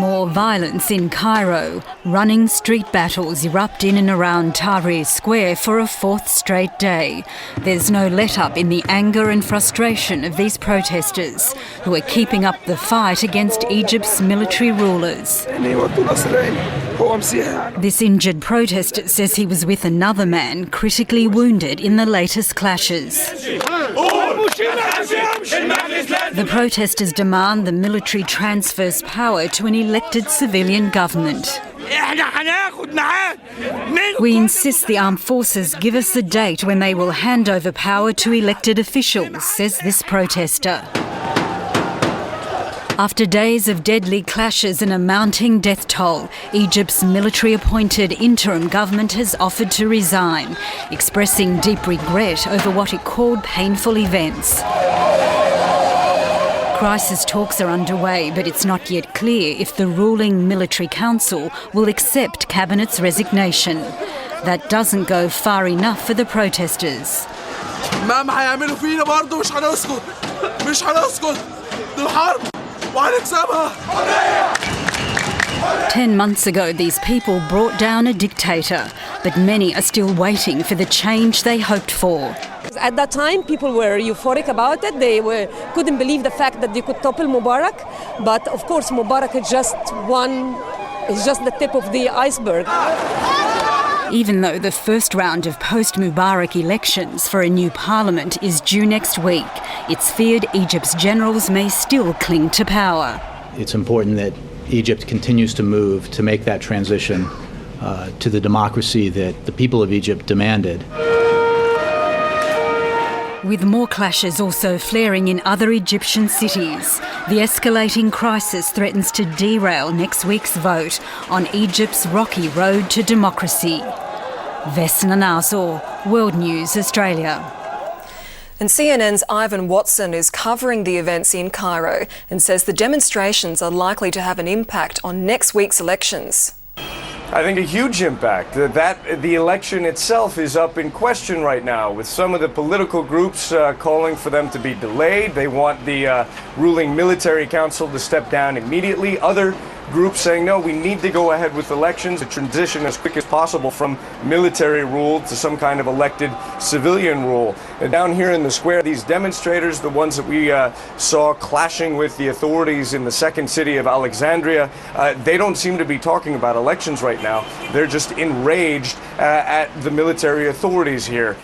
More violence in Cairo. Running street battles erupt in and around Tahrir Square for a fourth straight day. There's no let-up in the anger and frustration of these protesters who are keeping up the fight against Egypt's military rulers. This injured protester says he was with another man critically wounded in the latest clashes. The protesters demand the military transfers power to an elected civilian government. We insist the armed forces give us a date when they will hand over power to elected officials, says this protester. After days of deadly clashes and a mounting death toll, Egypt's military-appointed interim government has offered to resign, expressing deep regret over what it called painful events. Crisis talks are underway, but it's not yet clear if the ruling military council will accept Cabinet's resignation. That doesn't go far enough for the protesters. 10 months ago, these people brought down a dictator, but many are still waiting for the change they hoped for. At that time, people were euphoric about it. They couldn't believe the fact that they could topple Mubarak. But of course, Mubarak is just the tip of the iceberg. Even though the first round of post-Mubarak elections for a new parliament is due next week, it's feared Egypt's generals may still cling to power. It's important that Egypt continues to move to make that transition to the democracy that the people of Egypt demanded. With more clashes also flaring in other Egyptian cities, the escalating crisis threatens to derail next week's vote on Egypt's rocky road to democracy. Vesna Nazor, World News Australia. And CNN's Ivan Watson is covering the events in Cairo and says the demonstrations are likely to have an impact on next week's elections. I think a huge impact. The election itself is up in question right now, with some of the political groups calling for them to be delayed. They want the ruling military council to step down immediately. Other groups saying, no, we need to go ahead with elections, to transition as quick as possible from military rule to some kind of elected civilian rule. And down here in the square, these demonstrators, the ones that we saw clashing with the authorities in the second city of Alexandria, they don't seem to be talking about elections right now. They're just enraged at the military authorities here.